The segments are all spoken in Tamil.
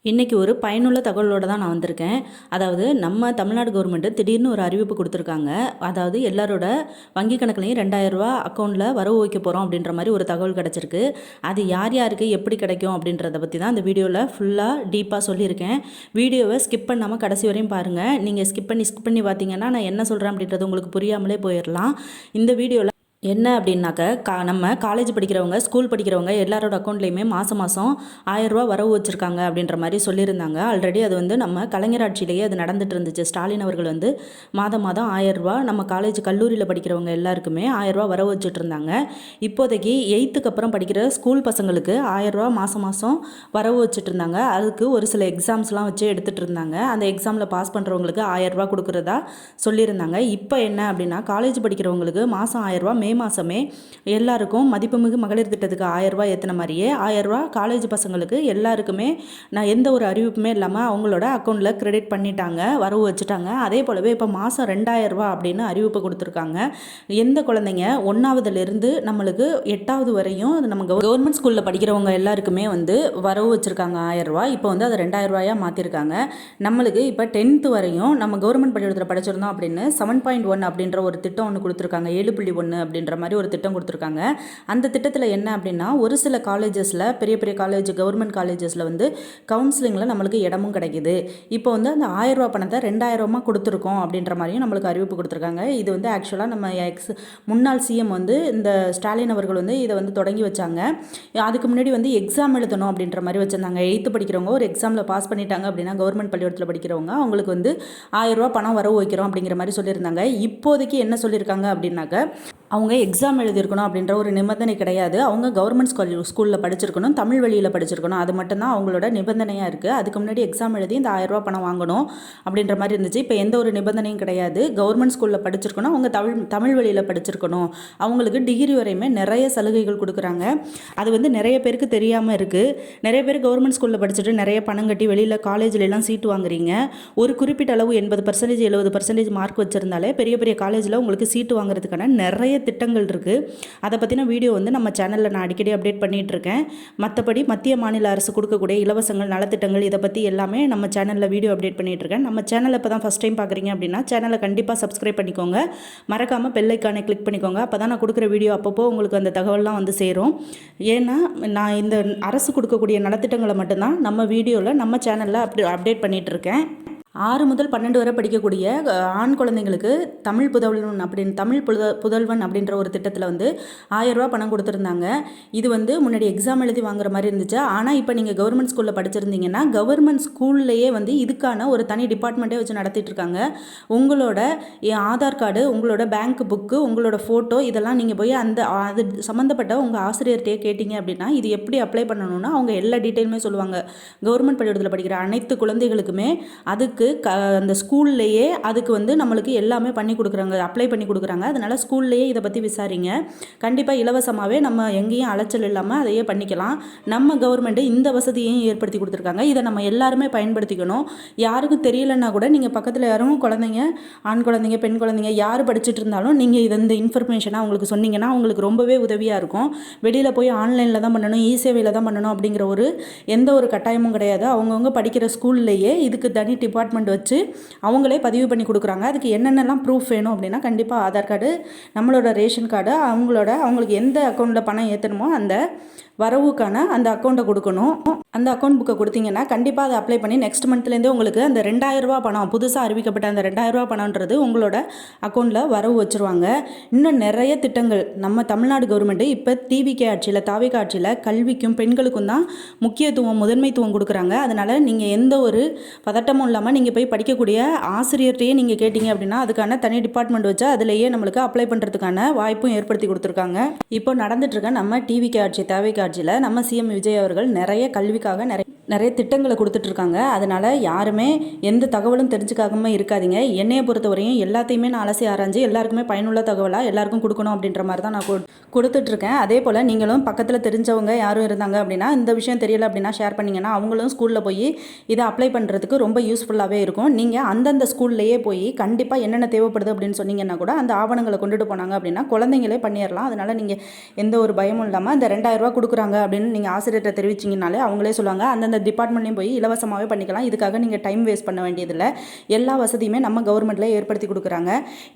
இன்றைக்கி ஒரு பயனுள்ள தகவலோடு தான் நான் வந்திருக்கேன். அதாவது நம்ம தமிழ்நாடு கவர்மெண்ட்டு திடீர்னு ஒரு அறிவிப்பு கொடுத்துருக்காங்க. அதாவது எல்லாரோட வங்கி கணக்குலையும் ரூ. 2000 அக்கௌண்ட்டில் வரவு வைக்க போகிறோம் அப்படின்ற மாதிரி ஒரு தகவல் கிடச்சிருக்கு. அது யார் யாருக்கு எப்படி கிடைக்கும் அப்படின்றத பற்றி தான் இந்த வீடியோவில் ஃபுல்லாக டீப்பாக சொல்லியிருக்கேன். வீடியோவை ஸ்கிப் பண்ணாமல் கடைசி வரையும் பாருங்கள். நீங்கள் ஸ்கிப் பண்ணி பார்த்தீங்கன்னா நான் என்ன சொல்கிறேன் அப்படின்றது உங்களுக்கு புரியாமலே போயிடலாம். இந்த வீடியோவில் என்ன அப்படின்னாக்க நம்ம காலேஜ் படிக்கிறவங்க, ஸ்கூல் படிக்கிறவங்க எல்லாரோட அக்கௌண்ட்லேயுமே மாதம் 1000 வரவு வச்சுருக்காங்க அப்படின்ற மாதிரி சொல்லியிருந்தாங்க. ஆல்ரெடி அது நம்ம கலைஞர் ஆட்சியிலேயே அது நடந்துட்டு இருந்துச்சு. ஸ்டாலின் அவர்கள் மாதம் 1000 நம்ம காலேஜ் கல்லூரியில் படிக்கிறவங்க எல்லாருக்குமே 1000 வரவு வச்சுட்டு இருந்தாங்க. இப்போதைக்கு 8th அப்புறம் படிக்கிற ஸ்கூல் பசங்களுக்கு 1000 மாதம் வரவு வச்சுட்டு இருந்தாங்க. அதுக்கு ஒரு சில எக்ஸாம்ஸ்லாம் வச்சு எடுத்துகிட்டு இருந்தாங்க. அந்த எக்ஸாமில் பாஸ் பண்ணுறவங்களுக்கு 1000 கொடுக்குறதா சொல்லியிருந்தாங்க. இப்போ என்ன அப்படின்னா காலேஜ் படிக்கிறவங்களுக்கு மாதம் 1000 மே மாதமே எல்லாருக்கும் மதிப்புமிகு மகளிர் திட்டத்துக்கு 1000 ஏற்றின மாதிரியே 1000 காலேஜ் பசங்களுக்கு எல்லாருக்குமே நான் எந்த ஒரு அறிவிப்புமே இல்லாமல் அவங்களோட அக்கௌண்ட்டில் கிரெடிட் பண்ணிட்டாங்க, வரவு வச்சுட்டாங்க. அதே போலவே இப்போ மாதம் 2000 அப்படின்னு அறிவிப்பு கொடுத்துருக்காங்க. எந்த குழந்தைங்க 1வதுலேருந்து நம்மளுக்கு 8வது வரையும் நம்ம கவர்மெண்ட் ஸ்கூலில் படிக்கிறவங்க எல்லாருக்குமே வரவு வச்சுருக்காங்க 1000. இப்போ அதை 2000 மாற்றிருக்காங்க. நம்மளுக்கு இப்போ 10th வரையும் நம்ம கவர்மெண்ட் பள்ளிக்கூடத்தில் படிச்சிருந்தோம் அப்படின்னு 7.1 அப்படின்ற ஒரு திட்டம் ஒன்று கொடுத்துருக்காங்க. 7.1 அப்படின்ற மாதிரி ஒரு திட்டம் கொடுத்துருக்காங்க. அந்த திட்டத்தில் என்ன அப்படின்னா ஒரு சில காலேஜஸில் பெரிய பெரிய காலேஜ் கவர்மெண்ட் காலேஜஸில் கவுன்சிலிங்கில் நம்மளுக்கு இடமும் கிடைக்குது. இப்போ அந்த 1000 பணத்தை 2000 கொடுத்துருக்கோம் அப்படின்ற மாதிரியும் நம்மளுக்கு அறிவிப்பு கொடுத்துருக்காங்க. இது ஆக்சுவலாக நம்ம முன்னாள் சிஎம் இந்த ஸ்டாலின் அவர்கள் இதை தொடங்கி வச்சாங்க. அதுக்கு முன்னாடி எக்ஸாம் எழுதணும் அப்படின்ற மாதிரி வச்சுருந்தாங்க. 8th படிக்கிறவங்க ஒரு எக்ஸாமில் பாஸ் பண்ணிட்டாங்க அப்படின்னா கவர்மெண்ட் பள்ளிக்கூடத்தில் படிக்கிறவங்க அவங்களுக்கு 1000 பணம் வரவு வைக்கிறோம் அப்படிங்கிற மாதிரி சொல்லியிருந்தாங்க. இப்போதைக்கு என்ன சொல்லியிருக்காங்க அப்படின்னாக்க அவங்க எக்ஸாம் எழுதியிருக்கணும் அப்படின்ற ஒரு நிபந்தனை கிடையாது. அவங்க கவர்மெண்ட் ஸ்கூலில் படிச்சிருக்கணும், தமிழ் வழியில் படிச்சிருக்கணும். அது மட்டும்தான் அவங்களோட நிபந்தனையாக இருக்குது. அதுக்கு முன்னாடி எக்ஸாம் எழுதி இந்த 1000 பணம் வாங்கணும் அப்படின்ற மாதிரி இருந்துச்சு. இப்போ எந்த ஒரு நிபந்தனையும் கிடையாது. கவர்மெண்ட் ஸ்கூலில் படிச்சிருக்கணும், அவங்க தமிழ் வழியில் படிச்சிருக்கணும். அவங்களுக்கு டிகிரி வரையுமே நிறைய சலுகைகள் கொடுக்குறாங்க. அது நிறைய பேருக்கு தெரியாமல் இருக்குது. நிறைய பேர் கவர்மெண்ட் ஸ்கூலில் படிச்சுட்டு நிறைய பணம் கட்டி வெளியில் காலேஜ்லாம் சீட்டு வாங்குறீங்க. ஒரு குறிப்பிட்ட அளவு 80% 70% மார்க் வச்சுருந்தாலே பெரிய பெரிய காலேஜில் உங்களுக்கு சீட்டு வாங்குறதுக்கான நிறைய திட்டங்கள் இருக்குது. அதை பற்றின வீடியோ நம்ம சேனலில் நான் அடிக்கடி அப்டேட் பண்ணிகிட்ருக்கேன். மற்றபடி மத்திய மாநில அரசு கொடுக்கக்கூடிய இலவசங்கள், நலத்திட்டங்கள் இதை பற்றி எல்லாமே நம்ம சேனலில் வீடியோ அப்டேட் பண்ணிகிட்ருக்கேன். நம்ம சேனலை இப்போ தான் ஃபஸ்ட் டைம் பார்க்குறீங்க அப்படின்னா சேனலை கண்டிப்பாக சப்ஸ்கிரைப் பண்ணிக்கோங்க. மறக்காமல் பெல் ஐக்கானை கிளிக் பண்ணிக்கோங்க. அப்போ தான் நான் கொடுக்குற வீடியோ அப்பப்போ உங்களுக்கு அந்த தகவல்லாம் சேரும். ஏன்னா நான் இந்த அரசு கொடுக்கக்கூடிய நலத்திட்டங்களை மட்டும்தான் நம்ம வீடியோவில் நம்ம சேனலில் அப்டேட் பண்ணிகிட்ருக்கேன். 6 முதல் 12 வரை படிக்கக்கூடிய ஆண் குழந்தைங்களுக்கு தமிழ் புதல்வன் அப்படின்ற ஒரு திட்டத்தில் 1000 பணம் கொடுத்துருந்தாங்க. இது முன்னாடி எக்ஸாம் எழுதி வாங்குற மாதிரி இருந்துச்சு. ஆனால் இப்போ நீங்கள் கவர்மெண்ட் ஸ்கூலில் படிச்சிருந்தீங்கன்னா கவர்மெண்ட் ஸ்கூல்லையே இதுக்கான ஒரு தனி டிபார்ட்மெண்ட்டே வச்சு நடத்திட்டு இருக்காங்க. உங்களோட ஆதார் கார்டு, உங்களோட பேங்க் புக்கு, உங்களோட ஃபோட்டோ இதெல்லாம் நீங்கள் போய் அது சம்மந்தப்பட்ட உங்கள் ஆசிரியர்கிட்டயே கேட்டிங்க அப்படின்னா இது எப்படி அப்ளை பண்ணணும்னா அவங்க எல்லா டீட்டெயிலுமே சொல்லுவாங்க. கவர்மெண்ட் பள்ளிக்கூடத்தில் படிக்கிற அனைத்து குழந்தைகளுக்குமே அதுக்கு அந்த ஸ்கூல்லையே அதுக்கு நம்மளுக்கு எல்லாமே பண்ணி கொடுக்குறாங்க, அப்ளை பண்ணி கொடுக்குறாங்க. அதனால் ஸ்கூல்லையே இதை பற்றி விசாரிங்க. கண்டிப்பாக இலவசமாகவே நம்ம எங்கேயும் அலைச்சல் இல்லாமல் அதையே பண்ணிக்கலாம். நம்ம கவர்மெண்ட்டு இந்த வசதியையும் ஏற்படுத்தி கொடுத்துருக்காங்க. இதை நம்ம எல்லாருமே பயன்படுத்திக்கணும். யாருக்கும் தெரியலன்னா கூட நீங்கள் பக்கத்தில் யாரும் குழந்தைங்க, ஆண் குழந்தைங்க, பெண் குழந்தைங்க யார் படிச்சுட்டு இருந்தாலும் நீங்கள் இந்த இன்ஃபர்மேஷனாக அவங்களுக்கு சொன்னீங்கன்னா அவங்களுக்கு ரொம்பவே உதவியாக இருக்கும். வெளியில் போய் ஆன்லைனில் தான் பண்ணணும், சேவையில் தான் பண்ணணும் அப்படிங்கிற எந்த ஒரு கட்டாயமும் கிடையாது. அவங்கவுங்க படிக்கிற ஸ்கூல்லையே இதுக்கு தனி டிபார்ட்மெண்ட் வச்சு அவங்களே பதிவு பண்ணி கொடுக்குறாங்க. அதுக்கு என்னென்னலாம் ப்ரூஃப் வேணும் அப்படின்னா கண்டிப்பாக ஆதார் கார்டு, நம்மளோட ரேஷன் கார்டு, அவங்களுக்கு எந்த அக்கௌண்ட்டில் பணம் ஏற்றணுமோ அந்த வரவுக்கான அந்த அக்கௌண்ட்டை கொடுக்கணும். அந்த அக்கௌண்ட் புக்கை கொடுத்தீங்கன்னா கண்டிப்பாக அதை அப்ளை பண்ணி நெக்ஸ்ட் மந்த்லேருந்தே உங்களுக்கு அந்த 2000 பணம், புதுசாக அறிவிக்கப்பட்ட அந்த 2000 பணம்ன்றது உங்களோட அக்கௌண்ட்டில் வரவு வச்சுருவாங்க. இன்னும் நிறைய திட்டங்கள் நம்ம தமிழ்நாடு கவர்மெண்ட்டு இப்போ டிவிகே ஆட்சியில், தாவேகா ஆட்சியில் கல்விக்கும் பெண்களுக்கும் தான் முதன்மைத்துவம் கொடுக்குறாங்க. அதனால் நீங்கள் எந்த ஒரு பதட்டமும் இல்லாமல் நீங்கள் போய் படிக்கக்கூடிய ஆசிரியர்கிட்டையே நீங்கள் கேட்டிங்க அப்படின்னா அதுக்கான தனி டிபார்ட்மெண்ட் வச்சு அதிலேயே நம்மளுக்கு அப்ளை பண்ணுறதுக்கான வாய்ப்பும் ஏற்படுத்தி கொடுத்துருக்காங்க. இப்போ நடந்துட்டுருக்க நம்ம டிவிகே ஆட்சி, தாவேகா ஆட்சியில் நம்ம சிஎம் விஜய் அவர்கள் நிறைய கல்விக்காக நிறைய திட்டங்களை கொடுத்துட்ருக்காங்க. அதனால் யாருமே எந்த தகவலும் தெரிஞ்சுக்காம இருக்காதீங்க. என்னையை பொறுத்தவரையும் எல்லாத்தையுமே நான் அலசி ஆராய்ஞ்சு எல்லாருக்குமே பயனுள்ள தகவலாக எல்லாருக்கும் கொடுக்கணும் அப்படின்ற மாதிரி தான் நான் கொடுத்துட்ருக்கேன். அதே போல் நீங்களும் பக்கத்தில் தெரிஞ்சவங்க யாரும் இருந்தாங்க அப்படின்னா இந்த விஷயம் தெரியல அப்படின்னா ஷேர் பண்ணிங்கன்னா அவங்களும் ஸ்கூலில் போய் இதை அப்ளை பண்ணுறதுக்கு ரொம்ப யூஸ்ஃபுல்லாகவே இருக்கும். நீங்கள் அந்தந்த ஸ்கூல்லையே போய் கண்டிப்பாக என்னென்ன தேவைப்படுது அப்படின்னு சொன்னீங்கன்னா கூட அந்த ஆவணங்களை கொண்டுட்டு போனாங்க அப்படின்னா குழந்தைங்களே பண்ணிடலாம். அதனால் நீங்கள் எந்த ஒரு பயமும் இல்லாமல் இந்த 2000 கொடுக்குறாங்க அப்படின்னு நீங்கள் ஆசிரியர்கிட்ட தெரிவிச்சிங்கனாலே அவங்களே சொல்லுவாங்க அந்தந்த அந்தந்த டிபார்ட்மெண்ட்லேயும் போய் இலவசமாகவே பண்ணிக்கலாம். இதுக்காக நீங்கள் டைம் வேஸ்ட் பண்ண வேண்டியதில்லை. எல்லா வசதியுமே நம்ம கவர்மெண்ட்டில் ஏற்படுத்தி கொடுக்குறாங்க.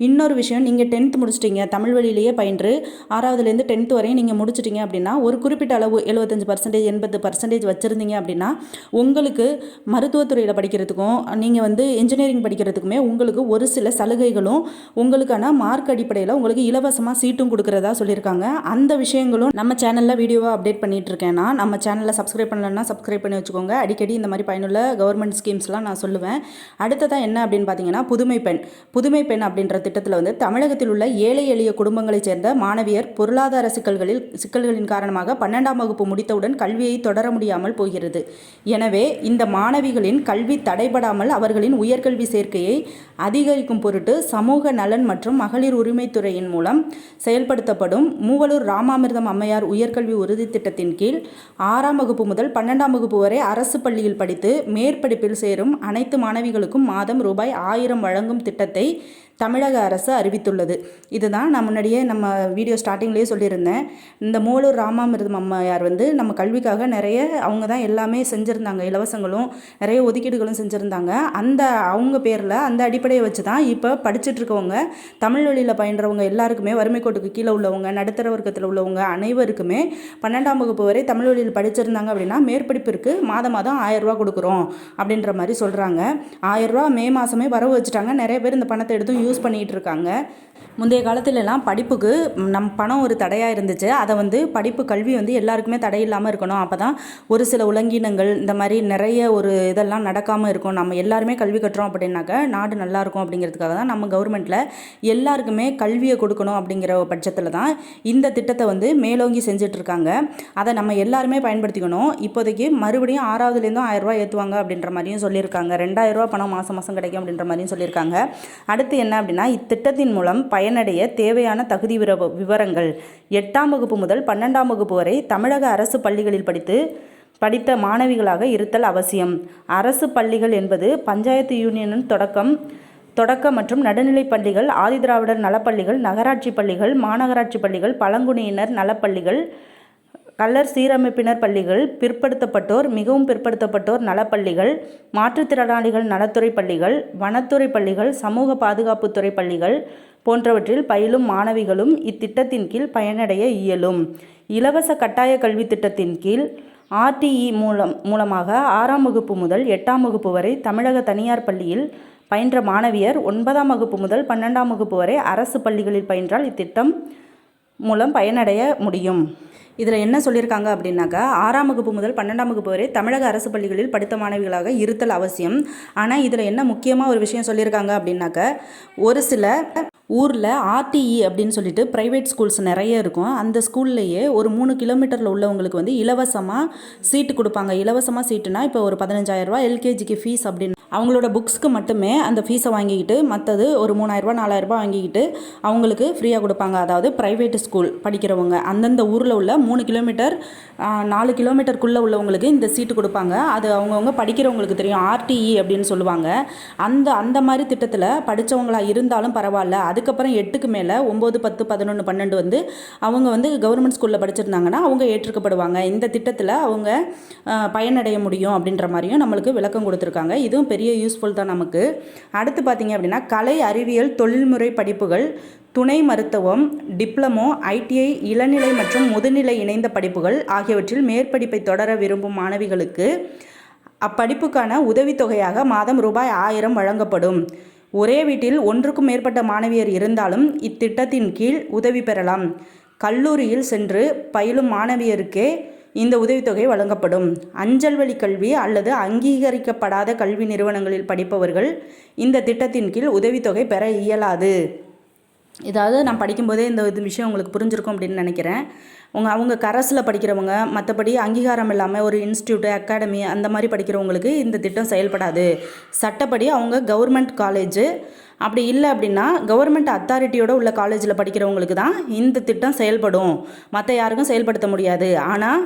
இன்னொரு விஷயம், நீங்கள் 10th முடிச்சிட்டிங்க, தமிழ் வழியிலேயே பயின்று 6வதுலேருந்து 10th வரையும் நீங்கள் முடிச்சிட்டிங்க அப்படின்னா ஒரு குறிப்பிட்ட அளவு 75% 80% வச்சுருந்தீங்க அப்படின்னா உங்களுக்கு மருத்துவத்துறையில் படிக்கிறதுக்கும் நீங்கள் வந்து இன்ஜினியரிங் படிக்கிறதுக்குமே உங்களுக்கு ஒரு சில சலுகைகளும் உங்களுக்கான மார்க் அடிப்படையில் உங்களுக்கு இலவசமாக சீட்டும் கொடுக்குறதா சொல்லியிருக்காங்க. அந்த விஷயங்களும் நம்ம சேனலில் வீடியோவாக அப்டேட் பண்ணிட்டு இருக்கேன்னா நம்ம சேனலில் சப்ஸ்கிரைப் பண்ணலன்னா சப்ஸ்கிரைப் பண்ணி வச்சுக்கோங்க. அடிக்கடி இந்த மாதிரி பயனுள்ள கவர்மெண்ட் ஸ்கீம்ஸ்லாம் நான் சொல்லுவேன். அடுத்ததான் என்ன அப்படின்னு பார்த்தீங்கன்னா புதுமை பெண் அப்படின்ற திட்டத்தில் வந்து தமிழகத்தில் உள்ள ஏழை எளிய குடும்பங்களைச் சேர்ந்த மாணவியர் பொருளாதார சிக்கல்களின் காரணமாக 12ஆம் வகுப்பு முடித்தவுடன் கல்வியை தொடர முடியாமல் போகிறது. எனவே இந்த மாணவிகளின் கல்வி தடைபடாமல் அவர்களின் உயர்கல்வி சேர்க்கையை அதிகரிக்கும் பொருட்டு சமூக நலன் மற்றும் மகளிர் உரிமைத்துறையின் மூலம் செயல்படுத்தப்படும் மூவலூர் ராமாமிர்தம் அம்மையார் உயர்கல்வி உறுதி திட்டத்தின் கீழ் 6ஆம் வகுப்பு முதல் 12ஆம் வகுப்பு வரை அரசு பள்ளியில் படித்து மேற்படிப்பில் சேரும் அனைத்து மாணவிகளுக்கும் மாதம் ரூபாய் 1000 வழங்கும் திட்டத்தை தமிழக அரசு அறிவித்துள்ளது. இதுதான் நான் முன்னாடியே நம்ம வீடியோ ஸ்டார்டிங்லேயே சொல்லியிருந்தேன். இந்த மூவலூர் ராமாமிர்தம் அம்மையார் வந்து நம்ம கல்விக்காக நிறைய அவங்க தான் எல்லாமே செஞ்சுருந்தாங்க. இலவசங்களும் நிறைய ஒதுக்கீடுகளும் செஞ்சுருந்தாங்க. அவங்க பேரில் அந்த அடிப்படையை வச்சு தான் இப்போ படிச்சுட்ருக்கவங்க தமிழ் வழியில் பயின்றவங்க எல்லாருக்குமே, வறுமை கோட்டுக்கு கீழே உள்ளவங்க, நடுத்தர வர்க்கத்தில் உள்ளவங்க அனைவருக்குமே 12ஆம் வகுப்பு வரை தமிழ் வழியில் படிச்சிருந்தாங்க அப்படின்னா மேற்படிப்பிற்கு மாதம் 1000 ரூபா கொடுக்குறோம் அப்படின்ற மாதிரி சொல்கிறாங்க. 1000 ரூபா மே மாதமே வரவு வச்சுட்டாங்க. நிறைய பேர் இந்த பணத்தை எடுத்து யூஸ் பண்ணிகிட்டு இருக்காங்க. முந்தைய காலத்திலலாம் படிப்புக்கு பணம் ஒரு தடையாக இருந்துச்சு. அதை வந்து கல்வி வந்து எல்லாருக்குமே தடை இல்லாமல் இருக்கணும். அப்போ தான் ஒரு சில ஒழுங்கீனங்கள் இந்த மாதிரி நிறைய ஒரு இதெல்லாம் நடக்காமல் இருக்கும். நம்ம எல்லாருமே கல்வி கட்டுறோம் அப்படின்னாக்க நாடு நல்லாயிருக்கும் அப்படிங்கிறதுக்காக தான் நம்ம கவர்மெண்ட்டில் எல்லாருக்குமே கல்வியை கொடுக்கணும் அப்படிங்கிற பட்சத்தில் தான் இந்த திட்டத்தை வந்து மேலோங்கி செஞ்சிட்ருக்காங்க. அதை நம்ம எல்லாருமே பயன்படுத்திக்கணும். இப்போதைக்கு மறுபடியும் 6வதுலேருந்தும் 1000 ரூபா ஏற்றுவாங்க அப்படின்ற மாதிரியும் சொல்லியிருக்காங்க. 2000 ரூபா பணம் மாதம் கிடைக்கும் அப்படின்ற மாதிரியும் சொல்லியிருக்காங்க. அடுத்து என்ன அப்படின்னா, இத்திட்டத்தின் மூலம் பயனடைய தேவையான தகுதி விவரங்கள் 8ஆம் வகுப்பு முதல் 12ஆம் வகுப்பு வரை தமிழக அரசு பள்ளிகளில் படித்த மாணவிகளாக இருத்தல் அவசியம். அரசு பள்ளிகள் என்பது பஞ்சாயத்து யூனியனின் தொடக்க மற்றும் நடுநிலை பள்ளிகள், ஆதிதிராவிடர் நலப்பள்ளிகள், நகராட்சி பள்ளிகள், மாநகராட்சி பள்ளிகள், பழங்குடியினர் நலப்பள்ளிகள், கள்ளர் சீரமைப்பினர் பள்ளிகள், பிற்படுத்தப்பட்டோர் மிகவும் பிற்படுத்தப்பட்டோர் நலப்பள்ளிகள், மாற்றுத்திறனாளிகள் நலத்துறை பள்ளிகள், வனத்துறை பள்ளிகள், சமூக பாதுகாப்புத்துறை பள்ளிகள் போன்றவற்றில் பயிலும் மாணவிகளும் இத்திட்டத்தின் கீழ் பயனடைய இயலும். இலவச கட்டாய கல்வி திட்டத்தின் கீழ் RTE மூலமாக 6ஆம் வகுப்பு முதல் 8ஆம் வகுப்பு வரை தமிழக தனியார் பள்ளியில் பயின்ற மாணவியர் 9ஆம் வகுப்பு முதல் 12ஆம் வகுப்பு வரை அரசு பள்ளிகளில் பயின்றால் இத்திட்டம் மூலம் பயனடைய முடியும். இதில் என்ன சொல்லியிருக்காங்க அப்படின்னாக்கா, 6ஆம் வகுப்பு முதல் 12ஆம் வகுப்பு வரை தமிழக அரசு பள்ளிகளில் படித்த மாணவிகளாக இருத்தல் அவசியம். ஆனால் இதில் என்ன முக்கியமாக ஒரு விஷயம் சொல்லியிருக்காங்க அப்படின்னாக்க, ஒரு சில ஊரில் RTE அப்படின்னு சொல்லிட்டு ப்ரைவேட் ஸ்கூல்ஸ் நிறைய இருக்கும். அந்த ஸ்கூல்லையே ஒரு 3 கிலோமீட்டரில் உள்ளவங்களுக்கு வந்து இலவசமாக சீட்டு கொடுப்பாங்க. இலவசமாக சீட்டுனா இப்போ ஒரு 15,000 ரூபா LKGக்கு ஃபீஸ் அப்படின்னு அவங்களோட புக்ஸ்க்கு மட்டுமே அந்த ஃபீஸை வாங்கிக்கிட்டு மற்றது ஒரு 3,000 ரூபா 4,000 ரூபா வாங்கிக்கிட்டு அவங்களுக்கு ஃப்ரீயாக கொடுப்பாங்க. அதாவது ப்ரைவேட் ஸ்கூல் படிக்கிறவங்க அந்தந்த ஊரில் உள்ள 3 கிலோமீட்டர் 4 கிலோமீட்டருக்குள்ளே உள்ளவங்களுக்கு இந்த சீட்டு கொடுப்பாங்க. அது அவங்கவுங்க படிக்கிறவங்களுக்கு தெரியும். RTE அப்படின்னு சொல்லுவாங்க. அந்த மாதிரி திட்டத்தில் படித்தவங்களாக இருந்தாலும் பரவாயில்ல, அதுக்கப்புறம் 8க்கு மேலே 9, 10, 11, 12 வந்து அவங்க வந்து கவர்மெண்ட் ஸ்கூலில் படிச்சிருந்தாங்கன்னா அவங்க ஏற்றுக்கப்படுவாங்க. இந்த திட்டத்தில் அவங்க பயனடைய முடியும் அப்படின்ற மாதிரியும் நம்மளுக்கு விளக்கம் கொடுத்துருக்காங்க. இதுவும் பெரிய யூஸ்ஃபுல் தான் நமக்கு. அடுத்து பார்த்திங்க அப்படின்னா, கலை அறிவியல் தொழில்முறை படிப்புகள், துணை மருத்துவம், டிப்ளமோ, ITI, இளநிலை மற்றும் முதுநிலை இணைந்த படிப்புகள் ஆகியவற்றில் மேற்படிப்பை தொடர விரும்பும் மாணவிகளுக்கு அப்படிப்புக்கான உதவித்தொகையாக மாதம் ரூபாய் 1000 வழங்கப்படும். ஒரே வீட்டில் ஒன்றுக்கும் மேற்பட்ட மாணவியர் இருந்தாலும் இத்திட்டத்தின் கீழ் உதவி பெறலாம். கல்லூரியில் சென்று பயிலும் மாணவியருக்கே இந்த உதவித்தொகை வழங்கப்படும். அஞ்சல் வழி கல்வி அல்லது அங்கீகரிக்கப்படாத கல்வி நிறுவனங்களில் படிப்பவர்கள் இந்த திட்டத்தின் கீழ் உதவித்தொகை பெற இயலாது. இதாவது நான் படிக்கும்போதே இந்த விஷயம் உங்களுக்கு புரிஞ்சிருக்கும் அப்படின்னு நினைக்கிறேன். அவங்க கரஸில் படிக்கிறவங்க, மற்றபடி அங்கீகாரம் இல்லாமல் ஒரு இன்ஸ்டியூட்டு, அகாடமி அந்த மாதிரி படிக்கிறவங்களுக்கு இந்த திட்டம் செயல்படாது. சட்டப்படி அவங்க கவர்மெண்ட் காலேஜு, அப்படி இல்லை அப்படின்னா கவர்மெண்ட் அத்தாரிட்டியோடு உள்ள காலேஜில் படிக்கிறவங்களுக்கு தான் இந்த திட்டம் செயல்படும். மற்ற யாருக்கும் செயல்படுத்த முடியாது. ஆனால்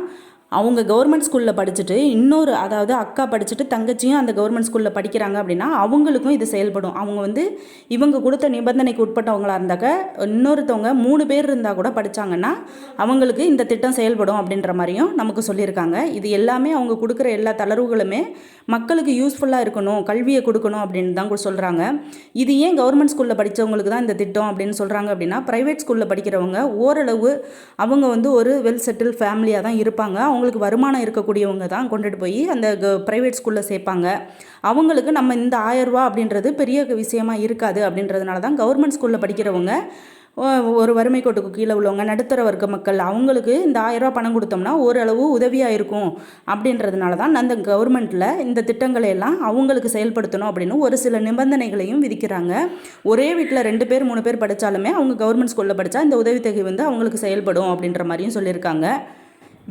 அவங்க கவர்மெண்ட் ஸ்கூலில் படிச்சுட்டு இன்னொரு அதாவது அக்கா படிச்சுட்டு தங்கச்சியும் அந்த கவர்மெண்ட் ஸ்கூலில் படிக்கிறாங்க அப்படின்னா அவங்களுக்கும் இது செயல்படும். அவங்க வந்து இவங்க கொடுத்த நிபந்தனைக்கு உட்பட்டவங்களாக இருந்தாக்க இன்னொருத்தவங்க 3 பேர் இருந்தால் கூட படித்தாங்கன்னா அவங்களுக்கு இந்த திட்டம் செயல்படும் அப்படின்ற மாதிரியும் நமக்கு சொல்லியிருக்காங்க. இது எல்லாமே அவங்க கொடுக்குற எல்லா தளர்வுகளுமே மக்களுக்கு யூஸ்ஃபுல்லாக இருக்கணும், கல்வியை கொடுக்கணும் அப்படின்னு தான் சொல்கிறாங்க. இது ஏன் கவர்மெண்ட் ஸ்கூலில் படித்தவங்களுக்கு தான் இந்த திட்டம் அப்படின்னு சொல்கிறாங்க அப்படின்னா, ப்ரைவேட் ஸ்கூலில் படிக்கிறவங்க ஓரளவு அவங்க வந்து ஒரு வெல் செட்டில் ஃபேமிலியாக தான் இருப்பாங்க. அவங்களுக்கு வருமானம் இருக்கக்கூடியவங்க தான் கொண்டுட்டு போய் அந்த ப்ரைவேட் ஸ்கூலில் சேர்ப்பாங்க. அவங்களுக்கு நம்ம இந்த 1000 ரூபா அப்படின்றது பெரிய விஷயமா இருக்காது. அப்படின்றதுனால தான் கவர்மெண்ட் ஸ்கூலில் படிக்கிறவங்க ஒரு வறுமை கோட்டுக்கு கீழே உள்ளவங்க, நடுத்தர வர்க்க மக்கள், அவங்களுக்கு இந்த 1000 ரூபா பணம் கொடுத்தோம்னா ஓரளவு உதவியாக இருக்கும். அப்படின்றதுனால தான் அந்த கவர்மெண்ட்டில் இந்த திட்டங்களை எல்லாம் அவங்களுக்கு செயல்படுத்தணும் அப்படின்னு ஒரு சில நிபந்தனைகளையும் விதிக்கிறாங்க. ஒரே வீட்டில் 2 பேர் 3 பேர் படித்தாலுமே அவங்க கவர்மெண்ட் ஸ்கூலில் படித்தா இந்த உதவித்தொகை வந்து அவங்களுக்கு செயல்படும் அப்படின்ற மாதிரியும் சொல்லியிருக்காங்க.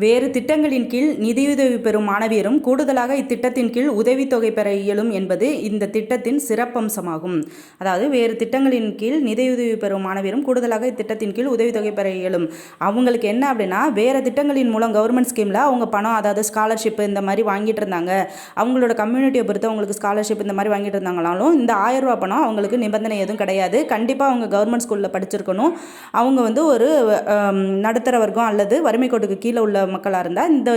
வேறு திட்டங்களின் கீழ் நிதியுதவி பெறும் மாணவியரும் கூடுதலாக இத்திட்டத்தின் கீழ் உதவித்தொகை பெற இயலும் என்பது இந்த திட்டத்தின் சிறப்பம்சமாகும். அதாவது வேறு திட்டங்களின் கீழ் நிதியுதவி பெறும் மாணவியரும் கூடுதலாக இத்திட்டத்தின் கீழ் உதவித்தொகை பெற இயலும். அவங்களுக்கு என்ன அப்படின்னா, வேறு திட்டங்களின் மூலம் கவர்மெண்ட் ஸ்கீமில் அவங்க பணம், அதாவது ஸ்காலர்ஷிப் இந்த மாதிரி வாங்கிட்டு இருந்தாங்க, அவங்களோட கம்யூனிட்டியை பொறுத்து அவங்களுக்கு ஸ்காலர்ஷிப் இந்த மாதிரி வாங்கிட்டு இருந்தாங்களாலும் இந்த 1000 ரூபா பணம் அவங்களுக்கு நிபந்தனை எதுவும் கிடையாது. கண்டிப்பாக அவங்க கவர்மெண்ட் ஸ்கூலில் படிச்சிருக்கணும். அவங்க வந்து ஒரு நடுத்தர வர்க்கம் அல்லது வறுமை கோட்டுக்கு கீழே உள்ள மக்களாக இருந்தால் இந்த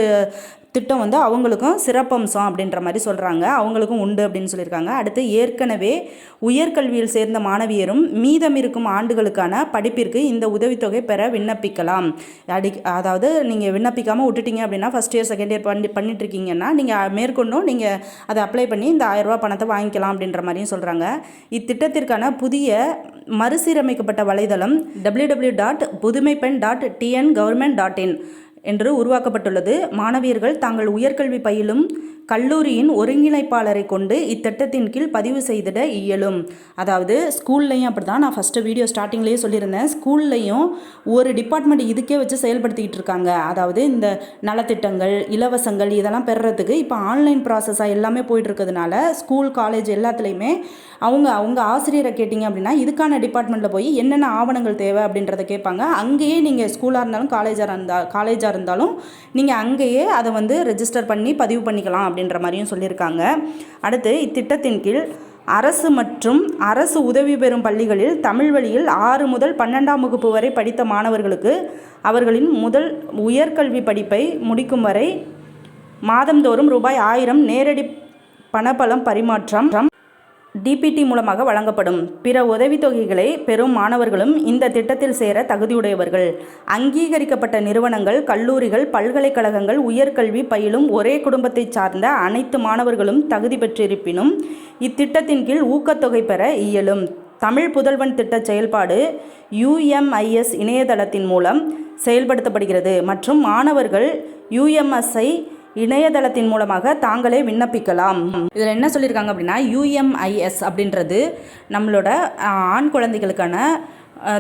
திட்டம் வந்து அவங்களுக்கும் சிறப்பம்சம் அப்படின்ற மாதிரி சொல்கிறாங்க. அவங்களுக்கும் உண்டு அப்படின்னு சொல்லியிருக்காங்க. அடுத்து, ஏற்கனவே உயர்கல்வியில் சேர்ந்த மாணவியரும் மீதம் இருக்கும் ஆண்டுகளுக்கான படிப்பிற்கு இந்த உதவித்தொகை பெற விண்ணப்பிக்கலாம். அதாவது நீங்கள் விண்ணப்பிக்காமல் விட்டுட்டீங்க அப்படின்னா, ஃபஸ்ட் இயர் செகண்ட் இயர் பண்ணிட்டுருக்கீங்கன்னா நீங்கள் மேற்கொண்டும் நீங்கள் அதை அப்ளை பண்ணி இந்த 1000 ரூபா பணத்தை வாங்கிக்கலாம் அப்படின்ற மாதிரியும் சொல்கிறாங்க. இத்திட்டத்திற்கான புதிய மறுசீரமைக்கப்பட்ட வலைதளம் www.pudumaipen.tngovernment.in என்று உருவாக்கப்பட்டுள்ளது. மாணவியர்கள் தாங்கள் உயர்கல்வி பயிலும் கல்லூரியின் ஒருங்கிணைப்பாளரை கொண்டு இத்திட்டத்தின் கீழ் பதிவு செய்திட இயலும். அதாவது ஸ்கூல்லையும் அப்படி தான், நான் ஃபஸ்ட்டு வீடியோ ஸ்டார்டிங்லேயே சொல்லியிருந்தேன், ஸ்கூல்லையும் ஒரு டிபார்ட்மெண்ட் இதுக்கே வச்சு செயல்படுத்திக்கிட்டு இருக்காங்க. அதாவது இந்த நலத்திட்டங்கள், இலவசங்கள் இதெல்லாம் பெறுறதுக்கு இப்போ ஆன்லைன் ப்ராசஸாக எல்லாமே போயிட்டு இருக்கிறதுனால ஸ்கூல் காலேஜ் எல்லாத்துலேயுமே அவங்க ஆசிரியரை கேட்டிங்க அப்படின்னா இதுக்கான டிபார்ட்மெண்ட்டில் போய் என்னென்ன ஆவணங்கள் தேவை அப்படின்றத கேட்பாங்க. அங்கேயே நீங்கள் ஸ்கூலாக இருந்தாலும் காலேஜாக இருந்தாலும் நீங்கள் அங்கேயே அதை வந்து ரெஜிஸ்டர் பண்ணி பதிவு பண்ணிக்கலாம் அப்படின்ற மாதிரியும் சொல்லியிருக்காங்க. அடுத்து, இத்திட்டத்தின் கீழ் அரசு மற்றும் அரசு உதவி பெறும் பள்ளிகளில் தமிழ் வழியில் 6 முதல் 12ஆம் வகுப்பு வரை படித்த மாணவர்களுக்கு அவர்களின் முதல் உயர்கல்வி படிப்பை முடிக்கும் வரை மாதந்தோறும் ரூபாய் 1000 நேரடி பணப்பலம் பரிமாற்றம் டிபிடி மூலமாக வழங்கப்படும். பிற உதவித்தொகைகளை பெறும் மாணவர்களும் இந்த திட்டத்தில் சேர தகுதியுடையவர்கள். அங்கீகரிக்கப்பட்ட நிறுவனங்கள், கல்லூரிகள், பல்கலைக்கழகங்கள் உயர்கல்வி பயிலும் ஒரே குடும்பத்தை சார்ந்த அனைத்து மாணவர்களும் தகுதி பெற்றிருப்பினும் இத்திட்டத்தின் கீழ் ஊக்கத்தொகை பெற இயலும். தமிழ் புதல்வன் திட்ட செயல்பாடு UMIS இணையதளத்தின் மூலம் செயல்படுத்தப்படுகிறது மற்றும் மாணவர்கள் UMSI இணையதளத்தின் மூலமாக தாங்களே விண்ணப்பிக்கலாம். இதில் என்ன சொல்லியிருக்காங்க அப்படின்னா, UMIS அப்படின்றது நம்மளோட ஆண் குழந்தைகளுக்கான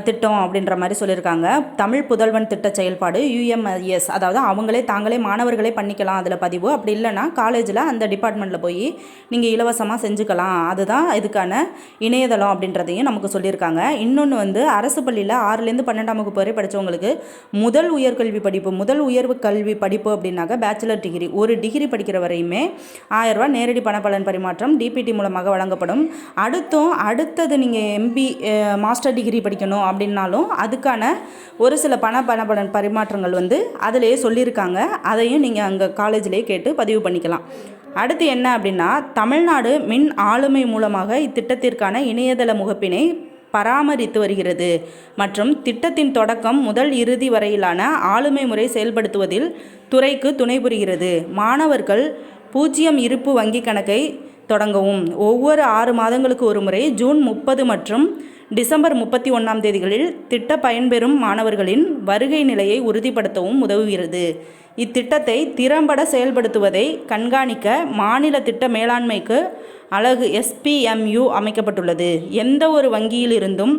திட்டம் அப்படின்ற மாதிரி சொல்லியிருக்காங்க. தமிழ் புதல்வன் திட்ட செயல்பாடு UMIS, அதாவது அவங்களே தாங்களே மாணவர்களே பண்ணிக்கலாம் அதில் பதிவு. அப்படி இல்லைன்னா காலேஜில் அந்த டிபார்ட்மெண்ட்டில் போய் நீங்கள் இலவசமாக செஞ்சுக்கலாம். அதுதான் இதுக்கான இணையதளம் அப்படின்றதையும் நமக்கு சொல்லியிருக்காங்க. இன்னொன்று வந்து அரசு பள்ளியில் 6லேருந்து 12ஆம் வகுப்பு வரை படித்தவங்களுக்கு முதல் உயர்கல்வி படிப்பு, முதல் உயர்வு கல்வி படிப்பு அப்படின்னாக்க பேச்சுலர் டிகிரி, ஒரு டிகிரி படிக்கிற வரையுமே 1000 ரூபா நேரடி பணப்பலன் பரிமாற்றம் டிபிடி மூலமாக வழங்கப்படும். அடுத்தது நீங்கள் MB மாஸ்டர் டிகிரி படிக்கணும் அப்படின்னாலும் அதுக்கான ஒரு சில பணப்பலன் பரிமாற்றங்கள் வந்து அதிலேயே சொல்லியிருக்காங்க. அதையும் நீங்கள் அங்கே காலேஜிலே கேட்டு பதிவு பண்ணிக்கலாம். அடுத்து என்ன அப்படின்னா, தமிழ்நாடு மின் ஆளுமை மூலமாக இத்திட்டத்திற்கான இணையதள முகப்பினை பராமரித்து வருகிறது மற்றும் திட்டத்தின் தொடக்கம் முதல் இறுதி வரையிலான ஆளுமை முறை செயல்படுத்துவதில் துறைக்கு துணை புரிகிறது. மாணவர்கள் 0 இருப்பு வங்கி கணக்கை தொடங்கவும் ஒவ்வொரு 6 மாதங்களுக்கு ஒரு முறை ஜூன் 30 மற்றும் டிசம்பர் 31ஆம் தேதிகளில் திட்ட பயன்பெறும் மாணவர்களின் வருகை நிலையை உறுதிப்படுத்தவும் உதவுகிறது. இத்திட்டத்தை திறம்பட செயல்படுத்துவதை கண்காணிக்க மாநில திட்ட மேலாண்மைக்கு அலகு SPMU அமைக்கப்பட்டுள்ளது. எந்த ஒரு வங்கியிலிருந்தும்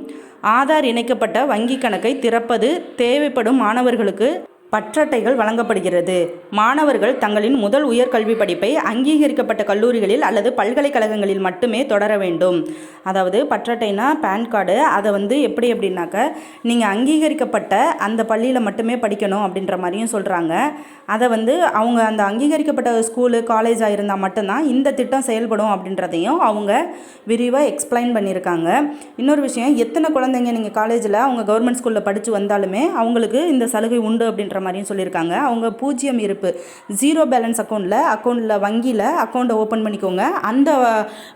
ஆதார் இணைக்கப்பட்ட வங்கி கணக்கை திறப்பது தேவைப்படும் மாணவர்களுக்கு பற்றட்டைகள் வழங்கப்படுகிறது. மாணவர்கள் தங்களின் முதல் உயர்கல்வி படிப்பை அங்கீகரிக்கப்பட்ட கல்லூரிகளில் அல்லது பல்கலைக்கழகங்களில் மட்டுமே தொடர வேண்டும். அதாவது பற்றட்டைனா பேன் கார்டு, அதை எப்படி அப்படின்னாக்க நீங்கள் அங்கீகரிக்கப்பட்ட அந்த பள்ளியில் மட்டுமே படிக்கணும் அப்படின்ற மாதிரியும் சொல்கிறாங்க. அதை அவங்க அந்த அங்கீகரிக்கப்பட்ட ஸ்கூலு காலேஜாக இருந்தால் மட்டும்தான் இந்த திட்டம் செயல்படும் அப்படின்றதையும் அவங்க விரிவாக எக்ஸ்பிளைன் பண்ணியிருக்காங்க. இன்னொரு விஷயம், எத்தனை குழந்தைங்க நீங்கள் காலேஜில் அவங்க கவர்மெண்ட் ஸ்கூலில் படித்து வந்தாலுமே அவங்களுக்கு இந்த சலுகை உண்டு அப்படின்ற மாதிரியும் சொல்லியிருக்காங்க. அவங்க 0 இருப்பு 0 பேலன்ஸ் அக்கௌண்ட்டில் வங்கியில் அக்கௌண்ட்டை ஓப்பன் பண்ணிக்கோங்க. அந்த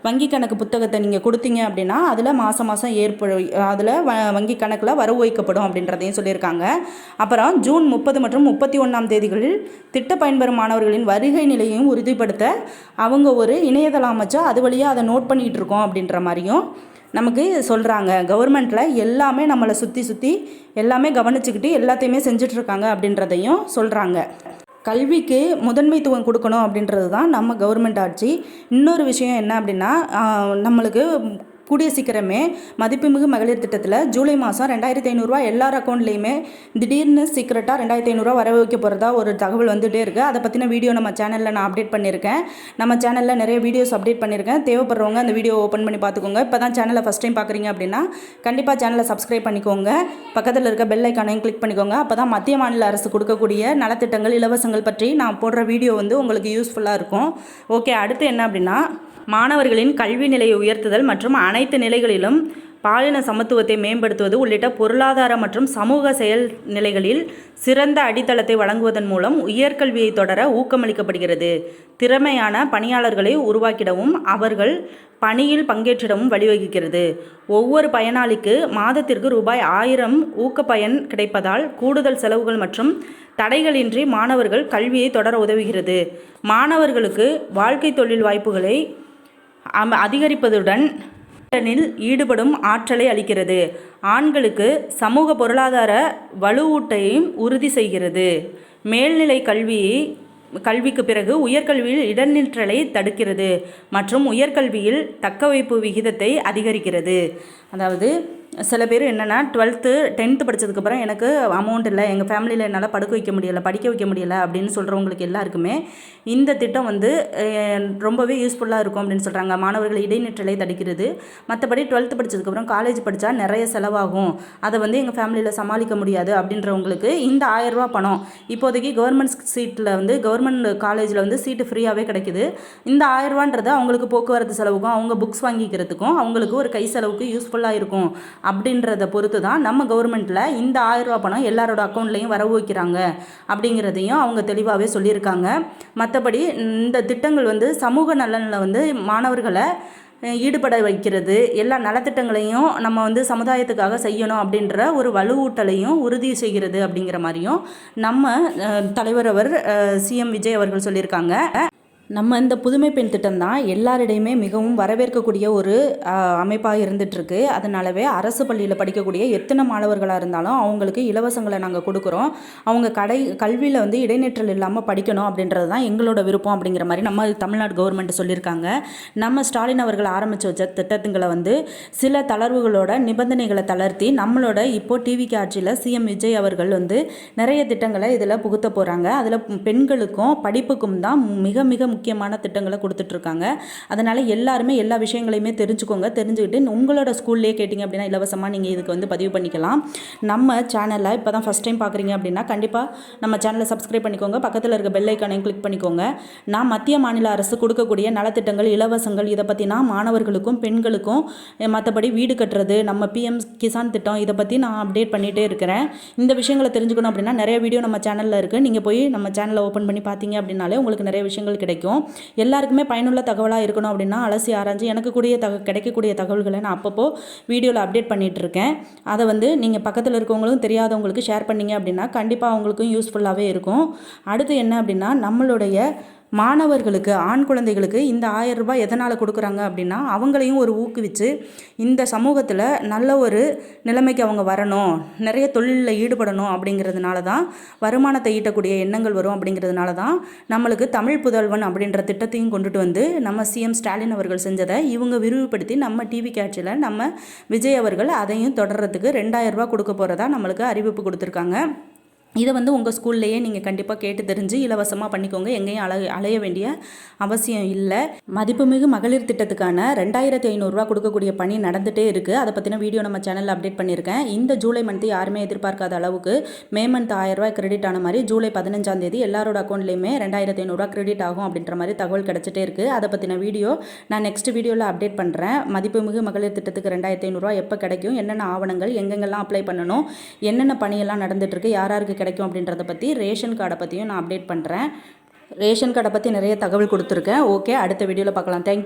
வங்கி கணக்கு புத்தகத்தை நீங்கள் கொடுத்தீங்க அப்படின்னா அதில் மாதம் அதில் வங்கி கணக்கில் வரவு வைக்கப்படும் அப்படின்றதையும் சொல்லியிருக்காங்க. அப்புறம் ஜூன் 30 மற்றும் 31ஆம் தேதிகளில் திட்ட பயன்பெறும் மாணவர்களின் வருகை நிலையையும் உறுதிப்படுத்த அவங்க ஒரு இணையதளம் அமைச்சா அது வழியாக அதை நோட் பண்ணிகிட்டு இருக்கோம் அப்படின்ற மாதிரியும் நமக்கு சொல்கிறாங்க. கவர்மெண்ட்டில் எல்லாமே நம்மளை சுற்றி எல்லாமே கவனிச்சுக்கிட்டு எல்லாத்தையுமே செஞ்சிட்ருக்காங்க அப்படின்றதையும் சொல்கிறாங்க. கல்விக்கு முதன்மைத்துவம் கொடுக்கணும் அப்படின்றது தான் நம்ம கவர்மெண்ட் ஆட்சி. இன்னொரு விஷயம் என்ன அப்படின்னா, நம்மளுக்கு கூடிய சீக்கிரமே மதிப்புமிகு மகளிர் திட்டத்தில் ஜூலை மாதம் 2500 எல்லார் அக்கௌண்ட்லேயுமே திடீர்னு சீக்கிரட்டாக 2500 வர வைக்க போகிறதா ஒரு தகவல் வந்துகிட்டே இருக்குது. அதை பற்றின வீடியோ நம்ம சேனலில் நான் அப்டேட் பண்ணியிருக்கேன். நம்ம சேனலில் நிறைய வீடியோஸ் அப்டேட் பண்ணியிருக்கேன். தேவைப்படுறவங்க அந்த வீடியோ ஓப்பன் பண்ணி பார்த்துக்கோங்க. இப்போ தான் சேனலை ஃபஸ்ட் டைம் பார்க்குறீங்க அப்படின்னா கண்டிப்பாக சேனலை சப்ஸ்கிரைப் பண்ணிக்கோங்க. பக்கத்தில் இருக்க பெல் ஐக்கானையும் கிளிக் பண்ணிக்கோங்க. அப்போ தான் மத்திய மாநில அரசு கொடுக்கக்கூடிய நலத்திட்டங்கள் இலவசங்கள் பற்றி நான் போடுற வீடியோ உங்களுக்கு யூஸ்ஃபுல்லாக இருக்கும். ஓகே, அடுத்து என்ன அப்படின்னா, மாணவர்களின் கல்வி நிலையை உயர்த்துதல் மற்றும் அனைத்து நிலைகளிலும் பாலின சமத்துவத்தை மேம்படுத்துவது உள்ளிட்ட பொருளாதார மற்றும் சமூக செயல்நிலைகளில் சிறந்த அடித்தளத்தை வழங்குவதன் மூலம் உயர்கல்வியை தொடர ஊக்கமளிக்கப்படுகிறது. திறமையான பணியாளர்களை உருவாக்கிடவும் அவர்கள் பணியில் பங்கேற்றிடவும் வழிவகுக்கிறது. ஒவ்வொரு பயனாளிக்கு மாதத்திற்கு ரூபாய் 1000 ஊக்கப்பயன் கிடைப்பதால் கூடுதல் செலவுகள் மற்றும் தடைகளின்றி மாணவர்கள் கல்வியை தொடர உதவுகிறது. மாணவர்களுக்கு வாழ்க்கை தொழில் வாய்ப்புகளை அதிகரிப்பதுடன் ஈடுபடும் ஆற்றலை அளிக்கிறது. ஆண்களுக்கு சமூக பொருளாதார வலுவூட்டையும் உறுதி செய்கிறது. மேல்நிலை கல்விக்கு பிறகு உயர்கல்வியில் இடைநிற்றலை தடுக்கிறது மற்றும் உயர்கல்வியில் தக்கவைப்பு விகிதத்தை அதிகரிக்கிறது. அதாவது சில பேர் என்னென்னா 12th 10th படித்ததுக்கப்புறம் எனக்கு அமௌண்ட் இல்லை, எங்கள் ஃபேமிலியில் என்னால் படிக்க வைக்க முடியலை அப்படின்னு சொல்கிறவங்களுக்கு எல்லாருக்குமே இந்த திட்டம் ரொம்பவே யூஸ்ஃபுல்லாக இருக்கும் அப்படின்னு சொல்கிறாங்க. மாணவர்கள் இடைநிற்றலை தடுக்கிறது. மற்றபடி 12th படித்ததுக்கப்புறம் காலேஜ் படித்தா நிறைய செலவாகும், அதை எங்கள் ஃபேமிலியில் சமாளிக்க முடியாது அப்படின்றவங்களுக்கு இந்த 1000 ரூபா பணம் இப்போதைக்கு கவர்மெண்ட் சீட்டில் கவர்மெண்ட் காலேஜில் சீட்டு ஃப்ரீயாகவே கிடைக்குது. இந்த 1000 ரூபான்றது அவங்களுக்கு போக்குவரத்து செலவுக்கும் அவங்க புக்ஸ் வாங்கிக்கிறதுக்கும் அவங்களுக்கு ஒரு கை செலவுக்கு யூஸ்ஃபுல்லாக இருக்கும். அப்படின்றத பொறுத்து தான் நம்ம கவர்மெண்ட்டில் இந்த 1000 ரூபா பணம் எல்லாரோட அக்கௌண்ட்லேயும் வரவு வைக்கிறாங்க அப்படிங்கிறதையும் அவங்க தெளிவாகவே சொல்லியிருக்காங்க. மற்றபடி இந்த திட்டங்கள் சமூக நலனில் மாணவர்களை ஈடுபட வைக்கிறது, எல்லா நலத்திட்டங்களையும் நம்ம சமுதாயத்துக்காக செய்யணும் அப்படின்ற ஒரு வலுவூட்டலையும் உறுதி செய்கிறது அப்படிங்கிற மாதிரியும் நம்ம தலைவர் சிஎம் விஜய் அவர்கள் சொல்லியிருக்காங்க. நம்ம இந்த புதுமை பெண் திட்டம் தான் எல்லாரிடையுமே மிகவும் வரவேற்கக்கூடிய ஒரு அமைப்பாக இருந்துகிட்ருக்கு. அதனாலவே அரசு பள்ளியில் படிக்கக்கூடிய எத்தனை மாணவர்களாக இருந்தாலும் அவங்களுக்கு இலவசங்களை நாங்கள் கொடுக்குறோம். அவங்க கல்வியில் இடைநிற்றல் இல்லாமல் படிக்கணும் அப்படின்றது தான் எங்களோட விருப்பம் அப்படிங்கிற மாதிரி நம்ம தமிழ்நாடு கவர்மெண்ட் சொல்லியிருக்காங்க. நம்ம ஸ்டாலின் அவர்கள் ஆரம்பித்து வச்ச திட்டத்துங்களை சில தளர்வுகளோட நிபந்தனைகளை தளர்த்தி நம்மளோட இப்போ டிவிக்கு ஆட்சியில் சிஎம் விஜய் அவர்கள் நிறைய திட்டங்களை இதில் புகுத்த போகிறாங்க. அதில் பெண்களுக்கும் படிப்புக்கும் தான் மிக மிக முக்கியமான திட்டங்களை கொடுத்துட்ருக்காங்க. அதனால் எல்லாருமே எல்லா விஷயங்களையுமே தெரிஞ்சுக்கோங்க. தெரிஞ்சுக்கிட்டு உங்களோட ஸ்கூல்லேயே கேட்டிங்க அப்படின்னா இலவசமாக நீங்கள் இதுக்கு பதிவு பண்ணிக்கலாம். நம்ம சேனலை இப்போ தான் ஃபஸ்ட் டைம் பார்க்குறீங்க அப்படின்னா கண்டிப்பாக நம்ம சேனலை சப்ஸ்கிரைப் பண்ணிக்கோங்க. பக்கத்தில் இருக்க பெல் ஐக்கானையும் கிளிக் பண்ணிக்கோங்க. நான் மத்திய மாநில அரசு கொடுக்கக்கூடிய நலத்திட்டங்கள் இலவசங்கள் இதை பற்றி நான் மாணவர்களுக்கும் பெண்களுக்கும் மற்றபடி வீடு கட்டுறது நம்ம பிஎம் கிசான் திட்டம் இதை பற்றி நான் அப்டேட் பண்ணிகிட்டே இருக்கிறேன். இந்த விஷயங்களை தெரிஞ்சுக்கணும் அப்படின்னா நிறைய வீடியோ நம்ம சேனலில் இருக்குது. நீங்கள் போய் நம்ம சேனலை ஓப்பன் பண்ணி பார்த்தீங்க அப்படின்னாலே உங்களுக்கு நிறைய விஷயங்கள் கிடைக்கும். எல்லாருக்குமே பயனுள்ள தகவலாக இருக்கணும் அப்படின்னா அலசி ஆராய்ச்சி எனக்கு கிடைக்கக்கூடிய தகவல்களை நான் அப்பப்போ வீடியோவில் அப்டேட் பண்ணிகிட்டு இருக்கேன். அதை நீங்கள் பக்கத்தில் இருக்கவங்களுக்கும் தெரியாதவங்களுக்கு ஷேர் பண்ணிங்க அப்படின்னா கண்டிப்பாக அவங்களுக்கும் யூஸ்ஃபுல்லாகவே இருக்கும். அடுத்து என்ன அப்படின்னா, நம்மளுடைய மாணவர்களுக்கு ஆண் குழந்தைகளுக்கு இந்த 1000 ரூபாய் எதனால் கொடுக்குறாங்க அப்படின்னா அவங்களையும் ஒரு ஊக்குவிச்சு இந்த சமூகத்தில் நல்ல ஒரு நிலைமைக்கு அவங்க வரணும், நிறைய தொழிலில் ஈடுபடணும் அப்படிங்கிறதுனால தான் வருமானத்தை ஈட்டக்கூடிய எண்ணங்கள் வரும். அப்படிங்கிறதுனால தான் நம்மளுக்கு தமிழ் புதல்வன் அப்படின்ற திட்டத்தையும் கொண்டுட்டு நம்ம சிஎம் ஸ்டாலின் அவர்கள் செஞ்சதை இவங்க விரிவுபடுத்தி நம்ம டிவி காட்சியில் நம்ம விஜய் அவர்கள் அதையும் தொடர்றதுக்கு 2000 ரூபாய் கொடுக்க போகிறதா நம்மளுக்கு அறிவிப்பு கொடுத்துருக்காங்க. இதை வந்து உங்கள் ஸ்கூல்லையே நீங்கள் கண்டிப்பாக கேட்டு தெரிஞ்சு இலவசமாக பண்ணிக்கோங்க. எங்கேயும் அலைய வேண்டிய அவசியம் இல்லை. மதிப்புமிகு மகளிர் திட்டத்துக்கான 2500 ரூபா கொடுக்கக்கூடிய பணி நடந்துகிட்டே இருக்குது. அதை பற்றின வீடியோ நம்ம சேனலில் அப்டேட் பண்ணியிருக்கேன். இந்த ஜூலை மந்த்து யாருமே எதிர்பார்க்காத அளவுக்கு மே மந்த் 1000 ரூபாய் கிரெடிட் ஆன மாதிரி ஜூலை 15ஆம் தேதி எல்லாரோட அக்கௌண்ட்லேயுமே 2500 ரூபா கிரெடிட் ஆகும் அப்படின்ற மாதிரி தகவல் கிடச்சிட்டே இருக்குது. அதை பற்றின வீடியோ நான் நெக்ஸ்ட் வீடியோவில் அப்டேட் பண்ணுறேன். மதிப்புமிகு மகளிர் திட்டத்துக்கு 2500 ரூபா எப்போ கிடைக்கும், என்னென்ன ஆவணங்கள் எங்கெங்கெல்லாம் அப்ளை பண்ணணும், என்னென்ன பணியெல்லாம் நடந்துகிட்ருக்கு, யாருக்கு கிடைக்கும் அப்படின்றத பற்றி, ரேஷன் கார்டை பற்றியும் நான் அப்டேட் பண்ணுறேன். ரேஷன் கார்டை பற்றி நிறைய தகவல் கொடுத்துருக்கேன். ஓகே, அடுத்த வீடியோவில் பார்க்கலாம். தேங்க்யூ.